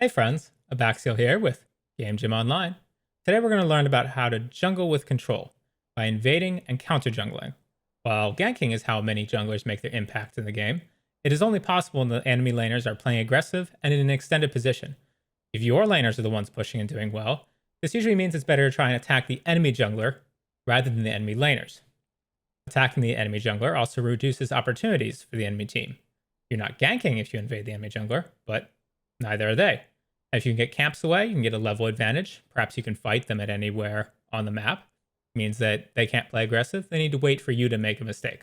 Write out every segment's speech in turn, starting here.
Hey friends, Abaxial here with Game Gym Online. Today we're going to learn about how to jungle with control by invading and counter jungling. While ganking is how many junglers make their impact in the game, it is only possible when the enemy laners are playing aggressive and in an extended position. If your laners are the ones pushing and doing well, this usually means it's better to try and attack the enemy jungler rather than the enemy laners. Attacking the enemy jungler also reduces opportunities for the enemy team. You're not ganking if you invade the enemy jungler, but neither are they. If you can get camps away, you can get a level advantage. Perhaps you can fight them at anywhere on the map. It means that they can't play aggressive. They need to wait for you to make a mistake.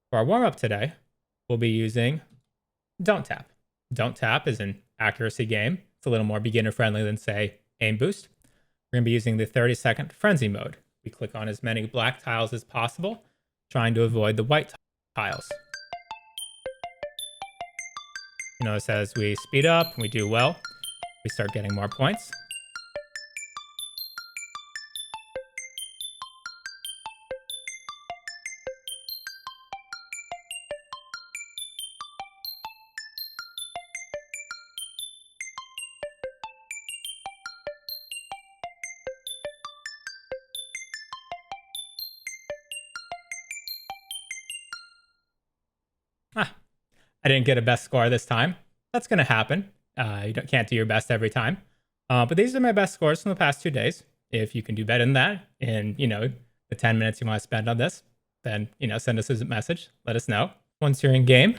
For our warm-up today, we'll be using Don't Tap. Don't Tap is an accuracy game. It's a little more beginner-friendly than, say, Aim Boost. We're going to be using the 30-second Frenzy mode. We click on as many black tiles as possible, trying to avoid the white tiles. You notice as we speed up and we do well, we start getting more points. I didn't get a best score this time. That's going to happen. Can't do your best every time. But these are my best scores from the past 2 days. If you can do better than that in, the 10 minutes you want to spend on this, then, send us a message. Let us know. Once you're in game,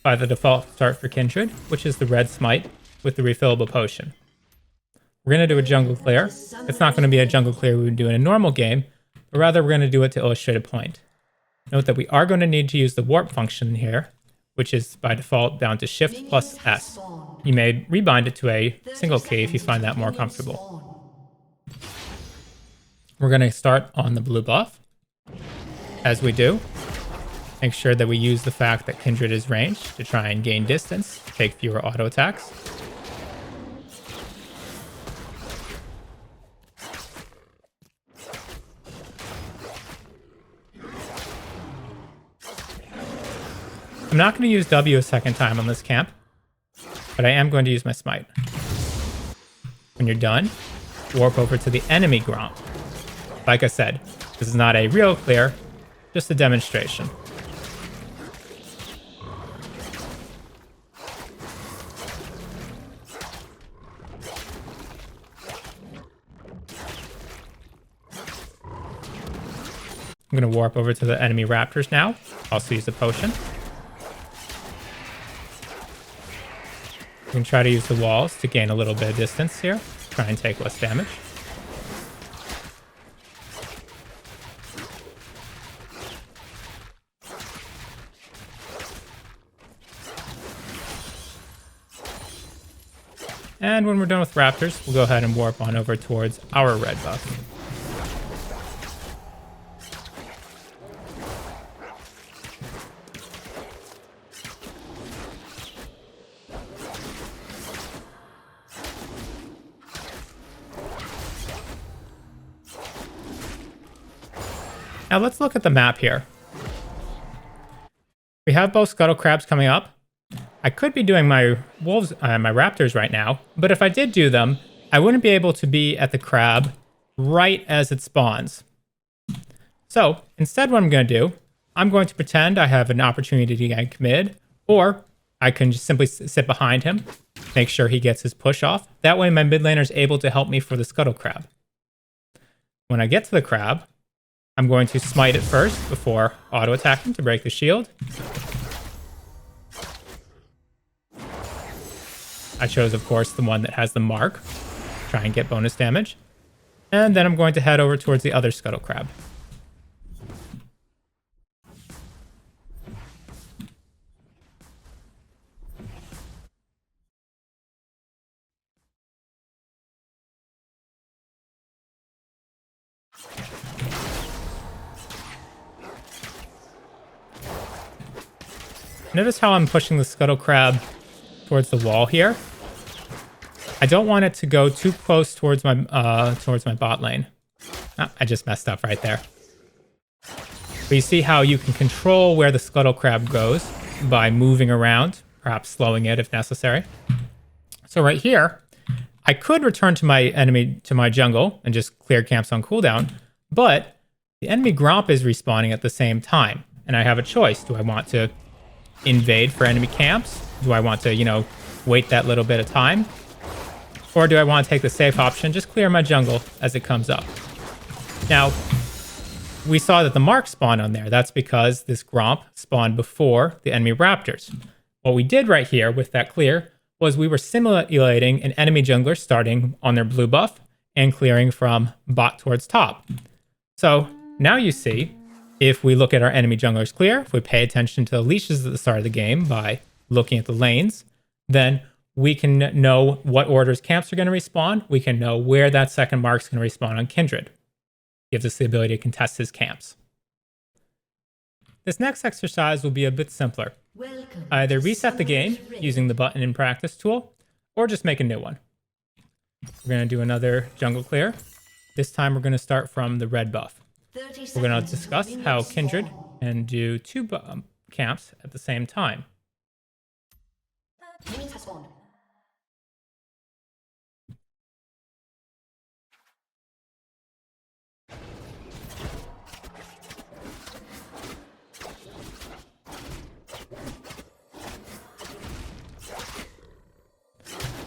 by the default start for Kindred, which is the red smite with the refillable potion. We're going to do a jungle clear. It's not going to be a jungle clear we would do in a normal game, but rather we're going to do it to illustrate a point. Note that we are going to need to use the warp function here, which is by default down to Shift plus S. You may rebind it to a single key if you find that more comfortable. We're going to start on the blue buff. As we do, make sure that we use the fact that Kindred is ranged to try and gain distance, take fewer auto attacks. I'm not going to use W a second time on this camp, but I am going to use my smite. When you're done, warp over to the enemy Gromp. Like I said, this is not a real clear, just a demonstration. I'm going to warp over to the enemy Raptors now. Also use the potion. We can try to use the walls to gain a little bit of distance here. Try and take less damage. And when we're done with Raptors, we'll go ahead and warp on over towards our red buff. Now let's look at the map here. We have both Scuttle Crabs coming up. I could be doing my wolves, my raptors right now, but if I did do them, I wouldn't be able to be at the crab right as it spawns. So instead what I'm going to do, I'm going to pretend I have an opportunity to gank mid, or I can just simply sit behind him, make sure he gets his push off. That way my mid laner is able to help me for the Scuttle Crab. When I get to the crab, I'm going to smite it first before auto-attacking to break the shield. I chose, of course, the one that has the mark. Try and get bonus damage. And then I'm going to head over towards the other Scuttle Crab. Notice how I'm pushing the Scuttle Crab towards the wall here. I don't want it to go too close towards my bot lane. Oh, I just messed up right there. But you see how you can control where the Scuttle Crab goes by moving around, perhaps slowing it if necessary. So right here, I could return to my jungle and just clear camps on cooldown, but the enemy Gromp is respawning at the same time, and I have a choice. Do I want to invade for enemy camps? Do I want to, wait that little bit of time? Or do I want to take the safe option, just clear my jungle as it comes up? Now, we saw that the mark spawned on there. That's because this Gromp spawned before the enemy Raptors. What we did right here with that clear was we were simulating an enemy jungler starting on their blue buff and clearing from bot towards top. So now you see, if we look at our enemy junglers clear, if we pay attention to the leashes at the start of the game by looking at the lanes, then we can know what orders camps are going to respawn. We can know where that second mark is going to respawn on Kindred. Gives us the ability to contest his camps. This next exercise will be a bit simpler. Either reset the game using the button in practice tool, or just make a new one. We're going to do another jungle clear. This time we're going to start from the red buff. We're going to discuss how Kindred can do two camps at the same time.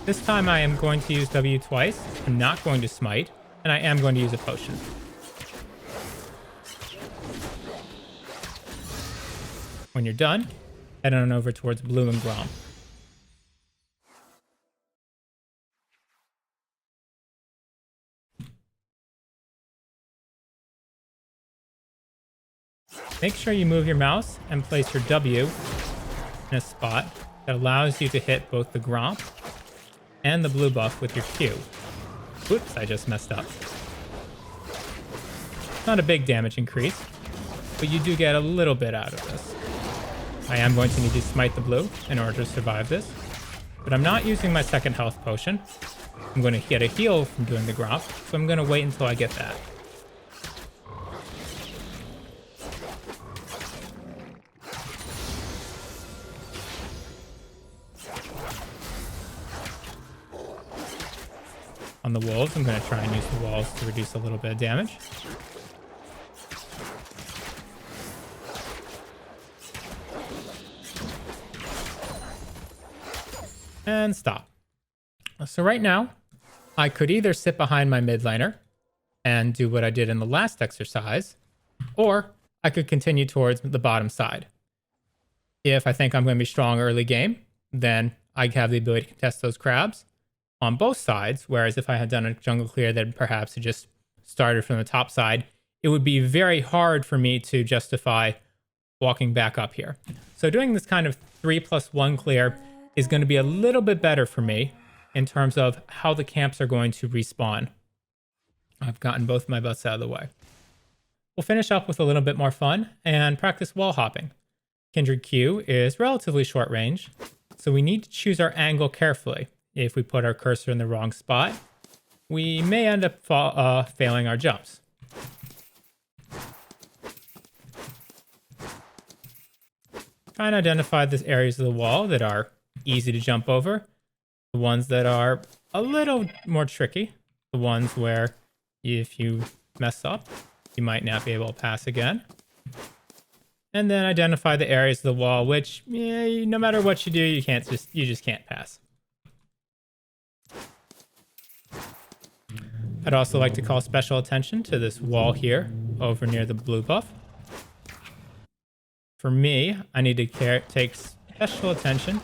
This time I am going to use W twice. I'm not going to smite, and I am going to use a potion. When you're done, head on over towards blue and Gromp. Make sure you move your mouse and place your W in a spot that allows you to hit both the Gromp and the blue buff with your Q. Oops, I just messed up. Not a big damage increase, but you do get a little bit out of this. I am going to need to smite the blue in order to survive this, but I'm not using my second health potion. I'm going to get a heal from doing the Gromp, so I'm going to wait until I get that. On the wolves, I'm going to try and use the walls to reduce a little bit of damage. And stop. So right now, I could either sit behind my mid laner and do what I did in the last exercise, or I could continue towards the bottom side. If I think I'm going to be strong early game, then I have the ability to contest those crabs on both sides, whereas if I had done a jungle clear that perhaps had just started from the top side, it would be very hard for me to justify walking back up here. So doing this kind of 3+1 clear is going to be a little bit better for me in terms of how the camps are going to respawn. I've gotten both my butts out of the way. We'll finish up with a little bit more fun and practice wall hopping. Kindred Q is relatively short range, so we need to choose our angle carefully. If we put our cursor in the wrong spot, we may end up failing our jumps. Try and identify the areas of the wall that are easy to jump over, the ones that are a little more tricky, the ones where if you mess up, you might not be able to pass again. And then identify the areas of the wall which, no matter what you do, you just can't pass. I'd also like to call special attention to this wall here over near the blue buff. For me, I need to take special attention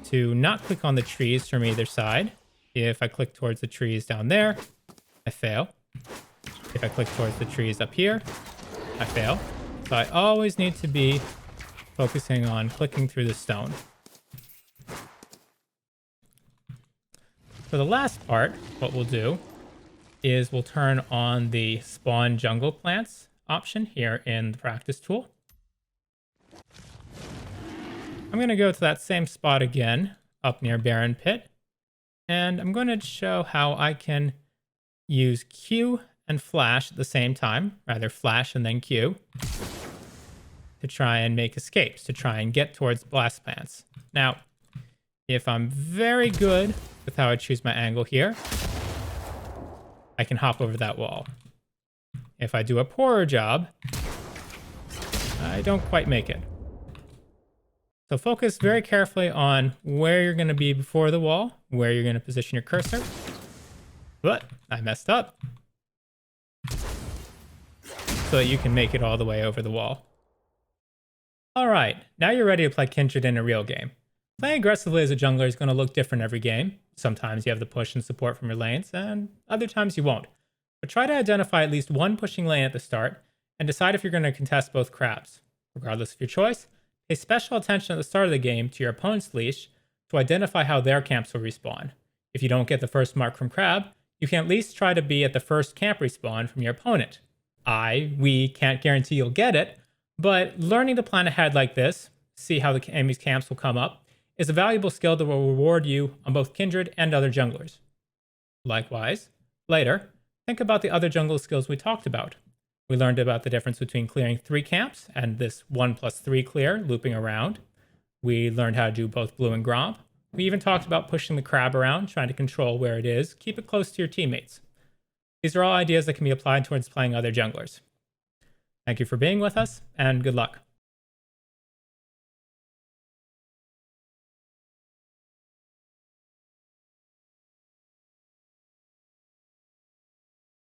to not click on the trees from either side. If I click towards the trees down there, I fail. If I click towards the trees up here, I fail. So I always need to be focusing on clicking through the stone. For the last part, what we'll do is we'll turn on the spawn jungle plants option here in the practice tool. I'm going to go to that same spot again up near Baron Pit, and I'm going to show how I can use Q and flash at the same time, rather flash and then Q, to try and make escapes, to try and get towards blast plants. Now, if I'm very good with how I choose my angle here, I can hop over that wall. If I do a poorer job, I don't quite make it. So focus very carefully on where you're going to be before the wall, where you're going to position your cursor. But I messed up. So that you can make it all the way over the wall. Alright, now you're ready to play Kindred in a real game. Playing aggressively as a jungler is going to look different every game. Sometimes you have the push and support from your lanes, and other times you won't. But try to identify at least one pushing lane at the start, and decide if you're going to contest both crabs. Regardless of your choice, pay special attention at the start of the game to your opponent's leash to identify how their camps will respawn. If you don't get the first mark from crab, you can at least try to be at the first camp respawn from your opponent. We can't guarantee you'll get it, but learning to plan ahead like this, see how the enemy's camps will come up, is a valuable skill that will reward you on both Kindred and other junglers. Likewise, later, think about the other jungle skills we talked about. We learned about the difference between clearing 3 camps and this 1+3 clear looping around. We learned how to do both blue and gromp. We even talked about pushing the crab around, trying to control where it is, keep it close to your teammates. These are all ideas that can be applied towards playing other junglers. Thank you for being with us, and good luck.